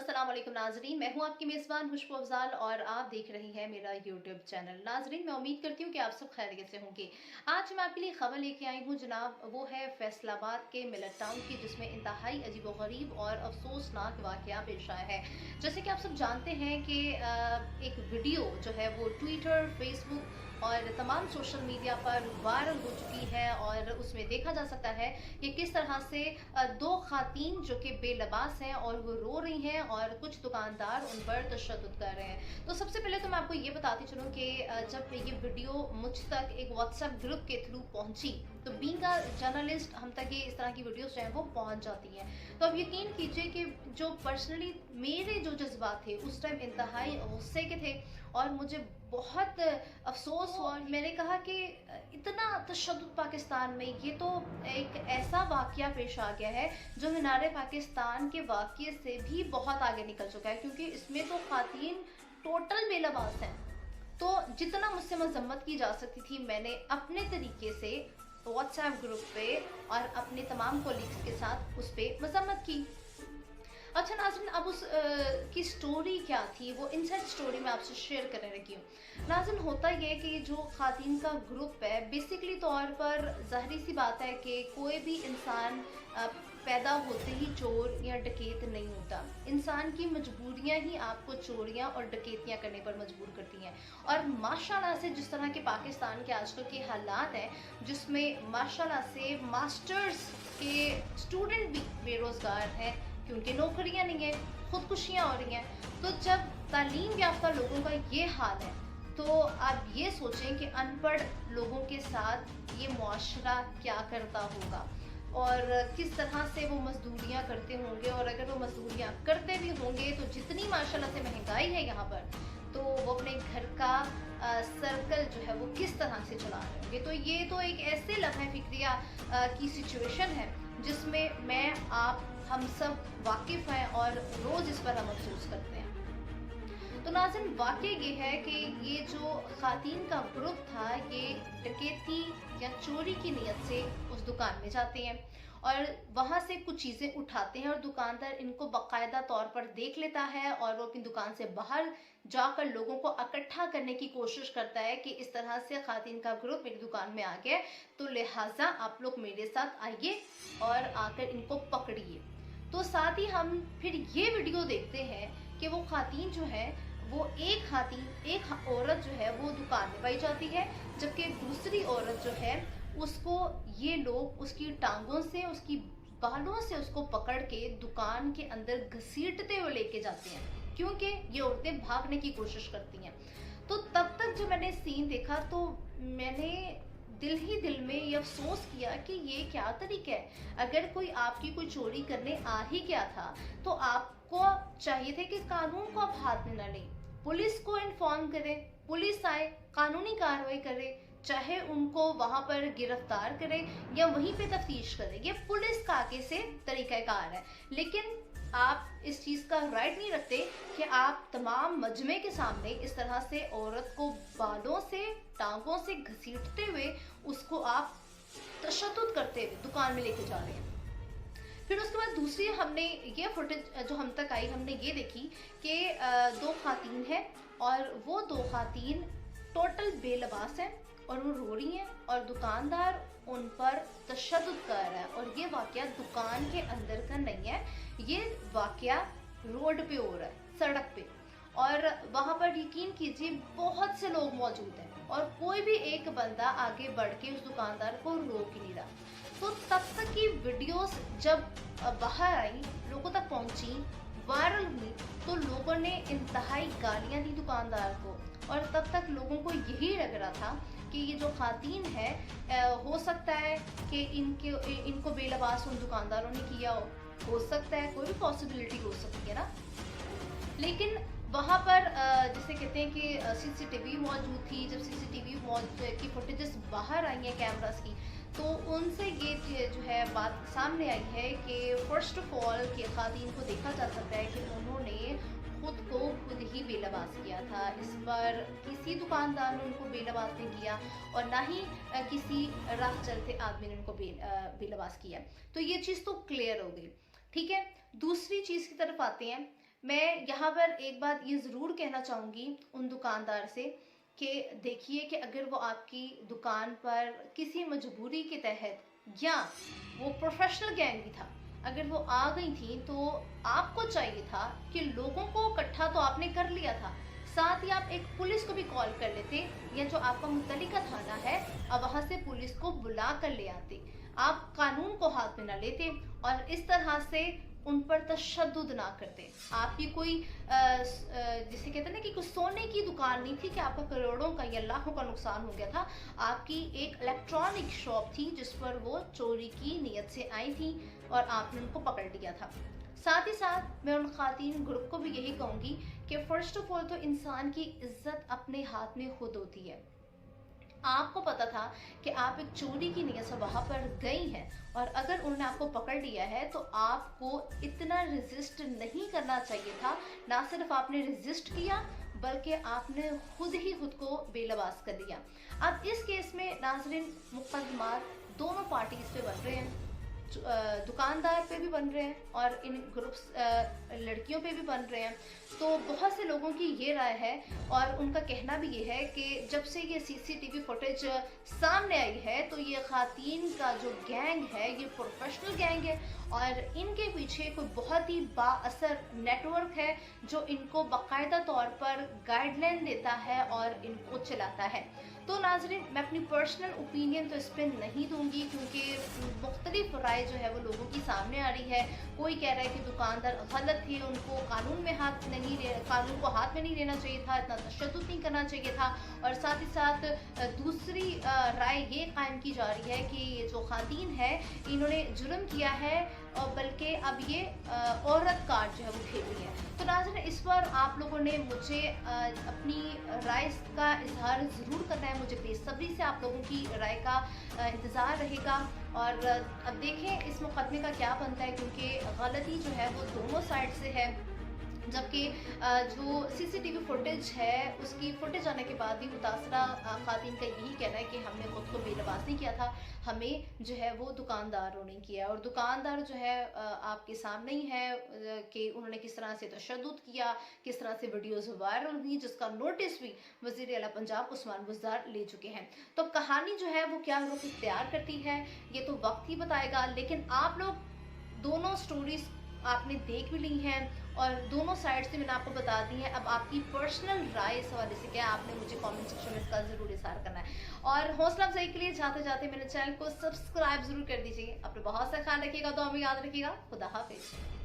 अस्सलाम वालेकुम नाजरीन, मैं हूं आपकी मेज़बान खुशबू अफ़ज़ाल और आप देख रही हैं मेरा यूट्यूब चैनल। नाजरीन, मैं उम्मीद करती हूं कि आप सब खैरियत से होंगे। आज मैं आपके लिए खबर लेके आई हूं जनाब, वो है फैसलाबाद के मिलट टाउन की, जिसमें इंतहाई अजीबोगरीब और अफसोसनाक वाक़या पेश आया है। जैसे कि आप सब जानते हैं कि एक वीडियो जो है वो ट्विटर, फेसबुक और तमाम सोशल मीडिया पर वायरल हो चुकी है और उसमें देखा जा सकता है कि किस तरह से दो खातीन जो कि बेलबास हैं और वो रो रही हैं और कुछ दुकानदार उन पर तशद्दुद कर रहे हैं। तो सबसे पहले तो मैं आपको ये बताती चलूँ कि जब ये वीडियो मुझ तक एक व्हाट्सएप ग्रुप के थ्रू पहुंची, तो बीइंग अ जर्नलिस्ट हम तक ये इस तरह की वीडियोस जो हैं वो पहुंच जाती हैं। तो अब यकीन कीजिए कि जो पर्सनली मेरे जो जज्बात थे उस टाइम इंतहाई गुस्से के थे और मुझे बहुत अफसोस हुआ। मैंने कहा कि इतना तशद्दुद पाकिस्तान में, ये तो एक ऐसा वाक़या पेश आ गया है जो मीनार पाकिस्तान के वाक़ये से भी बहुत आगे निकल चुका है, क्योंकि इसमें तो ख़ातीन टोटल बेलबास हैं। तो जितना मुझसे मजम्मत की जा सकती थी मैंने अपने तरीके से व्हाट्सएप ग्रुप पे और अपने तमाम कोलीग्स के साथ उस पर मजम्मत की। अच्छा नाज़रीन, अब उस की स्टोरी क्या थी, वो इनसाइड स्टोरी मैं आपसे शेयर करने लगी हूँ। नाज़रीन, होता ये कि जो खातीन का ग्रुप है, बेसिकली तौर पर ज़ाहिरी सी बात है कि कोई भी इंसान पैदा होते ही चोर या डकैत नहीं होता। इंसान की मजबूरियाँ ही आपको चोरियाँ और डकैतियाँ करने पर मजबूर करती हैं। और माशाल्लाह से जिस तरह के पाकिस्तान के आजकल के हालात हैं, जिसमें माशाल्लाह से मास्टर्स के स्टूडेंट भी बेरोज़गार हैं कि उनकी नौकरियां नहीं है, खुदकुशियां हो रही हैं। तो जब तालीम याफ्ता लोगों का ये हाल है, तो आप ये सोचें कि अनपढ़ लोगों के साथ ये मुआशरा क्या करता होगा और किस तरह से वो मजदूरियां करते होंगे। और अगर वो मजदूरियां करते भी होंगे तो जितनी माशाल्लाह से महंगाई है यहाँ पर, तो वो अपने घर का सर्कल जो है वो किस तरह से चला रहे होंगे। तो ये तो एक ऐसे लम्हे फिक्रिया की सिचुएशन है जिसमें मैं आप हम सब वाकिफ़ हैं और रोज़ इस पर हम अफसोस करते हैं। तो नाज़रीन, वाक़या ये है कि ये जो ख़ातीन का ग्रुप था, ये डकैती या चोरी की नीयत से उस दुकान में जाते हैं और वहाँ से कुछ चीज़ें उठाते हैं और दुकानदार इनको बाकायदा तौर पर देख लेता है और वो अपनी दुकान से बाहर जाकर लोगों को इकट्ठा करने की कोशिश करता है कि इस तरह से ख़ातीन का ग्रुप मेरी दुकान में आ गया, तो लिहाजा आप लोग मेरे साथ आइए और आकर इनको पकड़िए। तो साथ ही हम फिर ये वीडियो देखते हैं कि वो खातीन जो है, वो एक खातीन, एक औरत जो है वो दुकान में पाई जाती है, जबकि दूसरी औरत जो है उसको ये लोग उसकी टांगों से, उसकी बालों से उसको पकड़ के दुकान के अंदर घसीटते हुए लेके जाते हैं, क्योंकि ये औरतें भागने की कोशिश करती हैं। तो तब तक जो मैंने सीन देखा तो मैंने दिल ही दिल में ये अफसोस किया कि ये क्या तरीका है। अगर कोई आपकी कोई चोरी करने आ ही गया था तो आपको चाहिए थे कि कानून को आप हाथ में न लें, पुलिस को इन्फॉर्म करें, पुलिस आए, कानूनी कार्रवाई करे, चाहे उनको वहां पर गिरफ्तार करें या वहीं पे तफ्तीश करें। ये पुलिस का आगे से तरीकाकार है। लेकिन आप इस चीज़ का राइट नहीं रखते कि आप तमाम मजमे के सामने इस तरह से औरत को बालों से, टांगों से घसीटते हुए उसको आप तशद्दुद करते हुए दुकान में लेके जा रहे हैं। फिर उसके बाद दूसरी हमने ये फुटेज जो हम तक आई, हमने ये देखी कि दो खातीन हैं और वो दो खातीन टोटल बेलबास हैं और वो रो रही हैं और दुकानदार उन पर तशद्दुद कर रहा है। और ये वाकया दुकान के अंदर का नहीं है, ये वाकया रोड पे हो रहा है, सड़क पे। और वहाँ पर यकीन कीजिए बहुत से लोग मौजूद हैं और कोई भी एक बंदा आगे बढ़ के उस दुकानदार को रोक ही नहीं रहा। तो तब तक की वीडियोस जब बाहर आई, लोगों तक पहुंची, वायरल हुई, तो लोगों ने इंतहाई गालियां दी दुकानदार को। और तब तक लोगों को यही लग रहा था कि ये जो खातीन है, हो सकता है कि इनको बेलबास उन दुकानदारों ने किया हो सकता है, कोई भी पॉसिबिलिटी हो सकती है ना। लेकिन वहाँ पर जैसे कहते हैं कि सीसीटीवी मौजूद थी। जब सीसीटीवी की फुटेजेस बाहर आई हैं कैमरास की, तो उनसे ये जो है बात सामने आई है कि फर्स्ट ऑफ ऑल कि खातीन को देखा जा सकता है कि उन्होंने खुद को खुद ही बेलबास किया था। इस पर किसी दुकानदार ने उनको बेलबास नहीं किया और ना ही किसी राह चलते आदमी ने उनको बेलबास किया। तो ये चीज़ तो क्लियर हो गई, ठीक है। दूसरी चीज़ की तरफ आते हैं मैं यहाँ पर एक बात ये ज़रूर कहना चाहूँगी उन दुकानदार से कि देखिए कि अगर वो आपकी दुकान पर किसी मजबूरी के तहत या वो प्रोफेशनल गैंग भी था, अगर वो आ गई थी तो आपको चाहिए था कि लोगों को इकट्ठा तो आपने कर लिया था, साथ ही आप एक पुलिस को भी कॉल कर लेते या जो आपका मुतल्लिका थाना है अब वहाँ से पुलिस को बुला कर ले आते, आप कानून को हाथ में ना लेते और इस तरह से उन पर तशद्दुद ना करते। आपकी कोई जिसे कहते हैं ना कि कुछ सोने की दुकान नहीं थी कि आपका करोड़ों का या लाखों का नुकसान हो गया था। आपकी एक इलेक्ट्रॉनिक शॉप थी जिस पर वो चोरी की नीयत से आई थी और आपने उनको पकड़ लिया था। साथ ही साथ मैं उन खातीन ग्रुप को भी यही कहूँगी कि फर्स्ट ऑफ ऑल तो इंसान की इज्जत अपने हाथ में खुद होती है। आपको पता था कि आप एक चोरी की नीयत से वहाँ पर गई हैं और अगर उन्होंने आपको पकड़ लिया है तो आपको इतना रेजिस्ट नहीं करना चाहिए था। ना सिर्फ आपने रेजिस्ट किया बल्कि आपने खुद ही खुद को बेलबास कर दिया। अब इस केस में नाज़रीन मुकदमात दोनों पार्टीज पे बन रहे हैं, दुकानदार पे भी बन रहे हैं और इन ग्रुप्स लड़कियों पे भी बन रहे हैं। तो बहुत से लोगों की ये राय है और उनका कहना भी ये है कि जब से ये सीसीटीवी फुटेज सामने आई है तो ये खातीन का जो गैंग है ये प्रोफेशनल गैंग है और इनके पीछे कोई बहुत ही बाअसर नेटवर्क है जो इनको बाकायदा तौर पर गाइडलाइन देता है और इनको चलाता है। तो नाज़रीन मैं अपनी पर्सनल ओपिनियन तो इस पर नहीं दूंगी क्योंकि मुख्तलिफ राय जो है वो लोगों की सामने आ रही है। कोई कह रहा है कि दुकानदार गलत थे, उनको कानून को हाथ में नहीं लेना चाहिए था, इतना तशद्दुद नहीं करना चाहिए था। और साथ ही साथ दूसरी राय ये कायम की जा रही है कि ये जो खातीन है इन्होंने जुर्म किया है और बल्कि अब ये औरत कार्ड जो है वो खेल रही है। तो नाज़रीन इस पर आप लोगों ने मुझे अपनी राय का इजहार ज़रूर करना है। मुझे बेसब्री से आप लोगों की राय का इंतज़ार रहेगा और अब देखें इस मुकदमे का क्या बनता है क्योंकि गलती जो है वो दोनों साइड से है। जबकि जो सीसीटीवी फुटेज है उसकी फुटेज आने के बाद भी मुतासरा खातिन का यही कहना है कि हमने खुद को बेलबास नहीं किया था, हमें जो है वो दुकानदारों ने किया। और दुकानदार जो है आपके सामने ही है कि उन्होंने किस तरह से तशद्दुद किया, किस तरह से वीडियोस वायरल हुई जिसका नोटिस भी वज़ीर आला पंजाब उस्मान बुज़दार ले चुके हैं। तो कहानी जो है वो क्या रुख इख्तियार करती है ये तो वक्त ही बताएगा, लेकिन आप लोग दोनों स्टोरीज आपने देख भी ली हैं और दोनों साइड से मैंने आपको बता दी है। अब आपकी पर्सनल राय इस हवाले से क्या है आपने मुझे कमेंट सेक्शन में इसका ज़रूर इज़हार करना है। और हौसला अफजाई के लिए जाते जाते मेरे चैनल को सब्सक्राइब ज़रूर कर दीजिए। अपने बहुत सा ख्याल रखिएगा, तो हमें याद रखिएगा। खुदा हाफिज़।